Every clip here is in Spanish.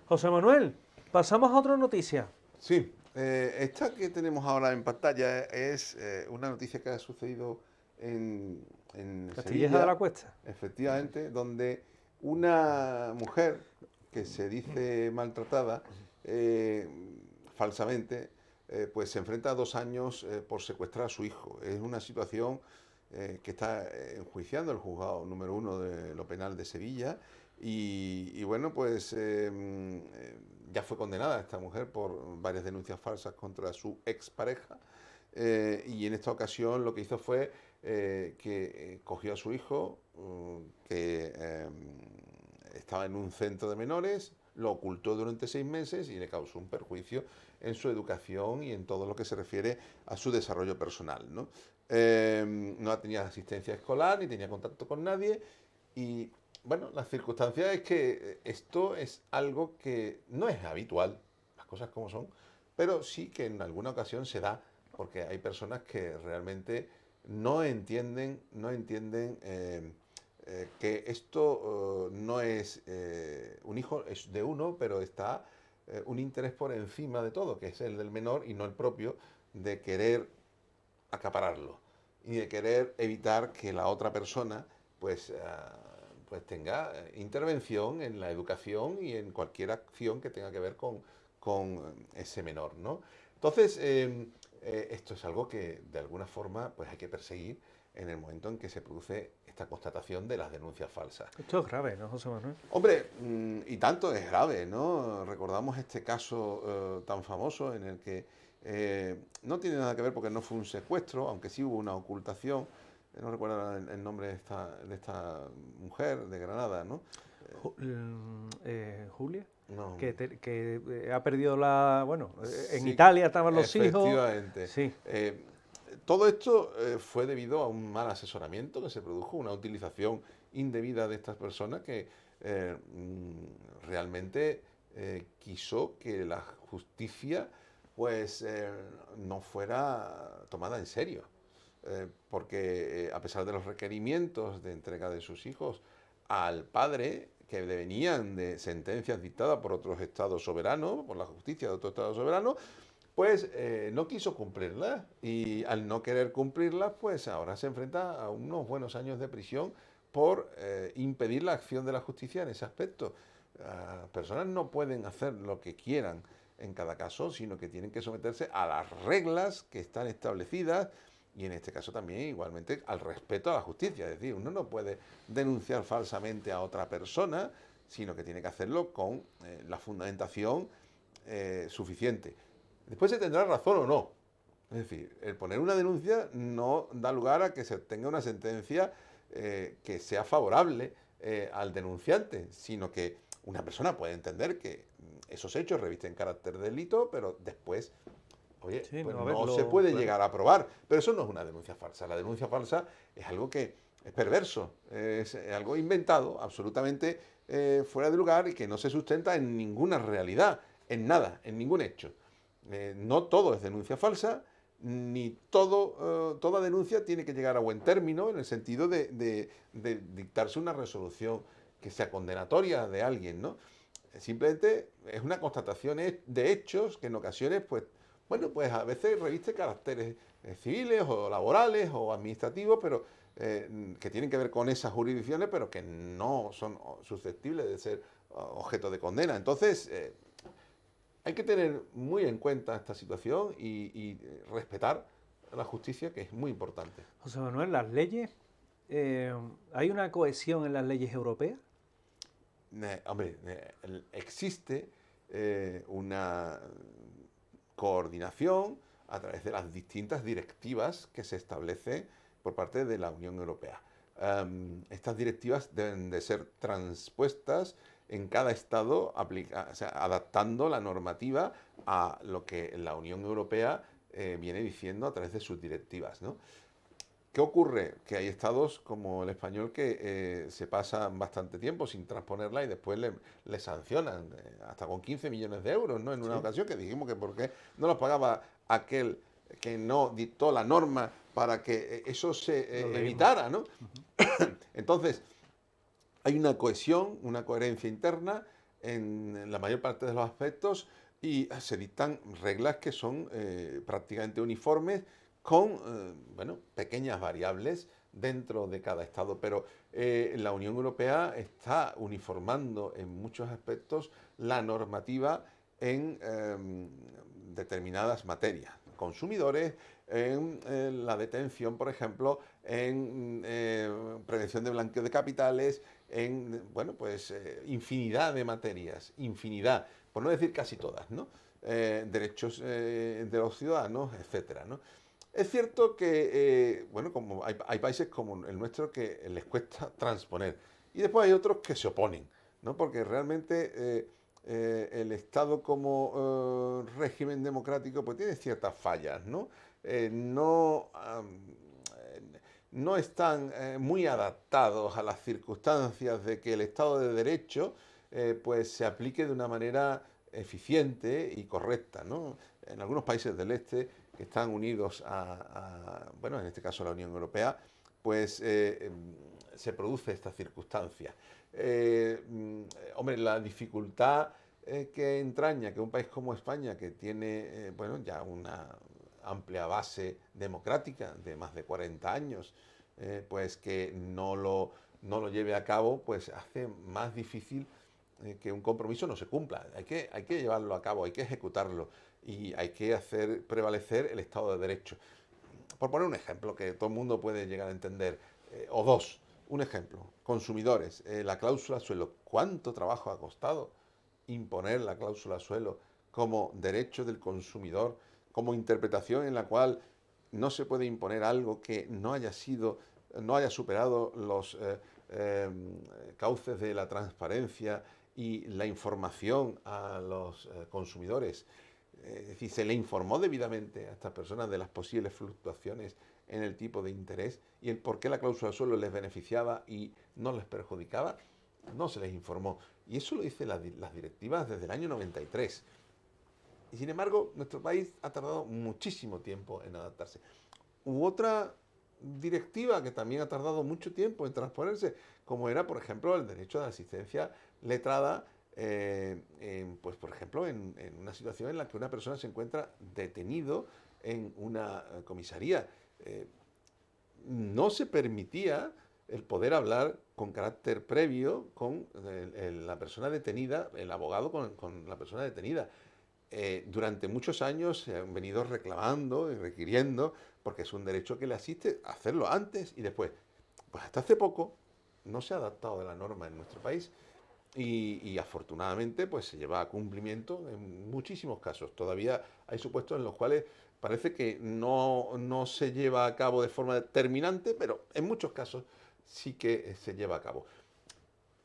José Manuel, pasamos a otra noticia. Sí, esta que tenemos ahora en pantalla es una noticia que ha sucedido en Castilleja de la Sevilla, Cuesta. efectivamente, donde una mujer que se dice maltratada eh, falsamente, pues se enfrenta a 2 años por secuestrar a su hijo. Es una situación que está enjuiciando el juzgado número 1 de lo penal de Sevilla y bueno, pues ya fue condenada esta mujer por varias denuncias falsas contra su expareja. Y en esta ocasión lo que hizo fue que cogió a su hijo, que estaba en un centro de menores, lo ocultó durante 6 meses y le causó un perjuicio en su educación y en todo lo que se refiere a su desarrollo personal, ¿no? No tenía asistencia escolar ni tenía contacto con nadie y bueno, la circunstancia es que esto es algo que no es habitual, las cosas como son, pero sí que en alguna ocasión se da, porque hay personas que realmente no entienden que esto no es un hijo, es de uno, pero está un interés por encima de todo, que es el del menor y no el propio, de querer acapararlo y de querer evitar que la otra persona pues, pues tenga intervención en la educación y en cualquier acción que tenga que ver con ese menor, ¿no? Entonces, esto es algo que de alguna forma pues hay que perseguir en el momento en que se produce esta constatación de las denuncias falsas. Esto es grave, ¿no, José Manuel? Hombre, y tanto es grave, ¿no? Recordamos este caso tan famoso en el que no tiene nada que ver porque no fue un secuestro, aunque sí hubo una ocultación. No recuerdo el nombre de esta mujer de Granada, ¿no? Julia, No, que ha perdido la... Bueno, en sí, Italia estaban los hijos. efectivamente. Sí, Todo esto fue debido a un mal asesoramiento que se produjo, una utilización indebida de estas personas que realmente quiso que la justicia pues no fuera tomada en serio. Porque a pesar de los requerimientos de entrega de sus hijos al padre, que venían de sentencias dictadas por otros estados soberanos, por la justicia de otros estados soberanos, pues no quiso cumplirlas y al no querer cumplirlas, pues ahora se enfrenta a unos buenos años de prisión por impedir la acción de la justicia en ese aspecto. Las personas no pueden hacer lo que quieran en cada caso, sino que tienen que someterse a las reglas que están establecidas y en este caso también igualmente al respeto a la justicia. Es decir, uno no puede denunciar falsamente a otra persona, sino que tiene que hacerlo con la fundamentación suficiente. Después se tendrá razón o no. Es decir, el poner una denuncia no da lugar a que se tenga una sentencia que sea favorable al denunciante, sino que una persona puede entender que esos hechos revisten carácter de delito, pero después, oye, sí, pues no, a no se verlo, puede claro. llegar a probar. Pero eso no es una denuncia falsa. La denuncia falsa es algo que es perverso, es algo inventado, absolutamente fuera de lugar y que no se sustenta en ninguna realidad, en nada, en ningún hecho. No todo es denuncia falsa, ni toda denuncia tiene que llegar a buen término en el sentido de dictarse una resolución que sea condenatoria de alguien, ¿no? Simplemente es una constatación de hechos que en ocasiones, pues, bueno, pues a veces reviste caracteres civiles o laborales o administrativos, pero que tienen que ver con esas jurisdicciones, pero que no son susceptibles de ser objeto de condena. Entonces, hay que tener muy en cuenta esta situación y respetar la justicia, que es muy importante. José Manuel, las leyes, ¿hay una cohesión en las leyes europeas? Hombre, existe una coordinación a través de las distintas directivas que se establecen por parte de la Unión Europea. Estas directivas deben de ser transpuestas en cada estado, o sea, adaptando la normativa a lo que la Unión Europea viene diciendo a través de sus directivas, ¿no? ¿Qué ocurre? Que hay estados como el español que se pasan bastante tiempo sin transponerla y después le sancionan hasta con 15 millones de euros, ¿no? En una Sí, ocasión que dijimos que por qué no los pagaba aquel que no dictó la norma para que eso se lo leímos. evitara, ¿no? Entonces, hay una cohesión, una coherencia interna. en la mayor parte de los aspectos y se dictan reglas que son prácticamente uniformes con bueno, pequeñas variables dentro de cada Estado, pero la Unión Europea está uniformando en muchos aspectos la normativa en determinadas materias. Consumidores, en la detención, por ejemplo, en prevención de blanqueo de capitales, en, bueno, pues infinidad de materias, infinidad, por no decir casi todas, ¿no? Derechos de los ciudadanos, etcétera, ¿no? Es cierto que, bueno, como hay países como el nuestro que les cuesta transponer y después hay otros que se oponen, ¿no? Porque realmente el Estado como régimen democrático pues tiene ciertas fallas, ¿no? No, no están muy adaptados a las circunstancias de que el Estado de Derecho pues se aplique de una manera eficiente y correcta, ¿no? En algunos países del este que están unidos bueno, en este caso la Unión Europea, pues se produce esta circunstancia. Hombre, la dificultad que entraña que un país como España, que tiene, bueno, ya una amplia base democrática de más de 40 años, pues que no lo lleve a cabo, pues hace más difícil que un compromiso no se cumpla. Hay que llevarlo a cabo, hay que ejecutarlo y hay que hacer prevalecer el Estado de Derecho. Por poner un ejemplo que todo el mundo puede llegar a entender, o dos, un ejemplo, consumidores, la cláusula suelo, ¿cuánto trabajo ha costado imponer la cláusula suelo como derecho del consumidor, como interpretación en la cual no se puede imponer algo que no haya superado los cauces de la transparencia y la información a los consumidores? Es decir, se le informó debidamente a estas personas de las posibles fluctuaciones en el tipo de interés y el por qué la cláusula suelo les beneficiaba y no les perjudicaba. No se les informó. Y eso lo dicen las directivas desde el año 93. Y sin embargo, nuestro país ha tardado muchísimo tiempo en adaptarse. U otra directiva que también ha tardado mucho tiempo en transponerse, como era, por ejemplo, el derecho de la asistencia letrada, pues, por ejemplo, en una situación en la que una persona se encuentra detenido en una comisaría. No se permitía el poder hablar con carácter previo con la persona detenida, el abogado con la persona detenida. Durante muchos años se han venido reclamando y requiriendo, porque es un derecho que le asiste, a hacerlo antes y después. Pues hasta hace poco no se ha adaptado a la norma en nuestro país y afortunadamente pues se lleva a cumplimiento en muchísimos casos. Todavía hay supuestos en los cuales parece que no se lleva a cabo de forma determinante, pero en muchos casos sí que se lleva a cabo.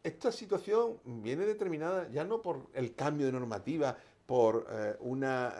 Esta situación viene determinada ya no por el cambio de normativa, por una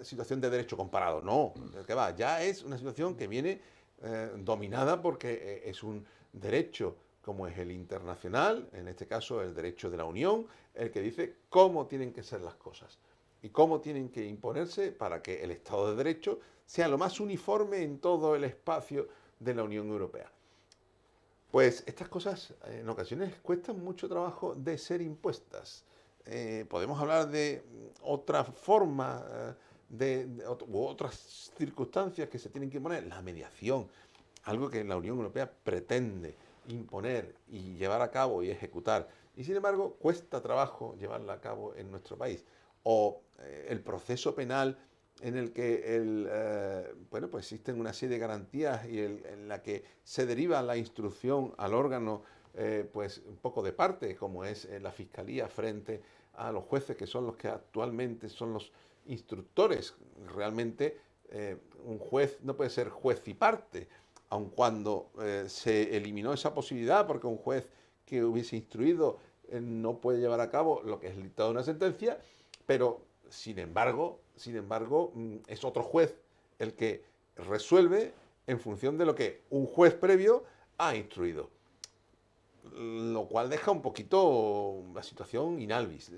situación de derecho comparado, no, que va, ya es una situación que viene dominada porque es un derecho como es el internacional, en este caso el derecho de la Unión, el que dice cómo tienen que ser las cosas y cómo tienen que imponerse para que el Estado de Derecho sea lo más uniforme en todo el espacio de la Unión Europea. Pues estas cosas en ocasiones cuestan mucho trabajo de ser impuestas. Podemos hablar de otra forma, u otras circunstancias que se tienen que imponer. La mediación, algo que la Unión Europea pretende imponer y llevar a cabo y ejecutar. Y sin embargo, cuesta trabajo llevarla a cabo en nuestro país. O el proceso penal en el que bueno, pues existen una serie de garantías y en la que se deriva la instrucción al órgano pues un poco de parte, como es la Fiscalía frente a los jueces, que son los que actualmente son los instructores. Realmente un juez no puede ser juez y parte, aun cuando se eliminó esa posibilidad porque un juez que hubiese instruido no puede llevar a cabo lo que es el dictado de una sentencia, pero sin embargo, es otro juez el que resuelve en función de lo que un juez previo ha instruido. Lo cual deja un poquito la situación inalvis.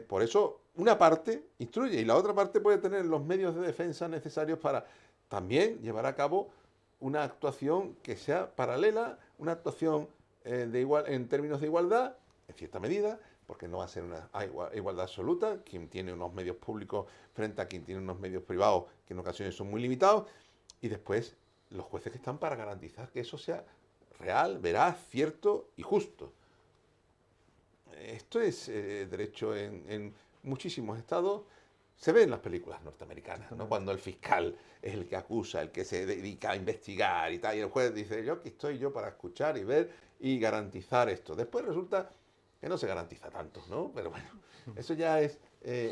Por eso, una parte instruye y la otra parte puede tener los medios de defensa necesarios para también llevar a cabo una actuación que sea paralela, una actuación en términos de igualdad, en cierta medida, porque no va a ser una igualdad absoluta, quien tiene unos medios públicos frente a quien tiene unos medios privados, que en ocasiones son muy limitados, y después los jueces que están para garantizar que eso sea real, veraz, cierto y justo. Esto es derecho en muchísimos estados. Se ve en las películas norteamericanas, ¿no? Cuando el fiscal es el que acusa, el que se dedica a investigar y tal, y el juez dice, yo aquí estoy yo para escuchar y ver y garantizar esto. Después resulta que no se garantiza tanto, ¿no? Pero bueno, eso ya es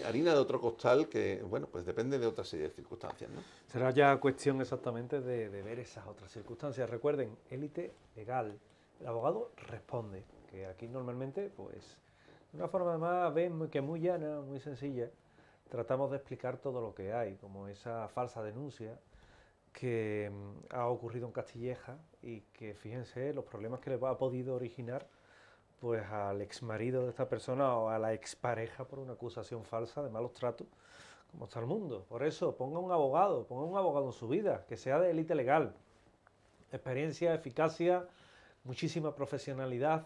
harina de otro costal que, bueno, pues depende de otra serie de circunstancias, ¿no? Será ya cuestión exactamente de ver esas otras circunstancias. Recuerden, élite legal. El abogado responde, que aquí normalmente, pues, de una forma más, ven que muy llana, muy sencilla, tratamos de explicar todo lo que hay, como esa falsa denuncia que ha ocurrido en Castilleja y que, fíjense, los problemas que le ha podido originar pues al exmarido de esta persona o a la expareja por una acusación falsa de malos tratos, como está el mundo. Por eso, ponga un abogado en su vida, que sea de élite legal. Experiencia, eficacia, muchísima profesionalidad,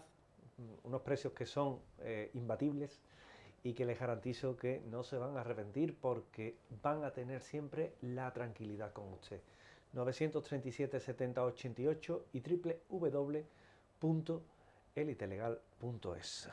unos precios que son imbatibles y que les garantizo que no se van a arrepentir porque van a tener siempre la tranquilidad con usted. 937 70 88 y www.elitelegal.es.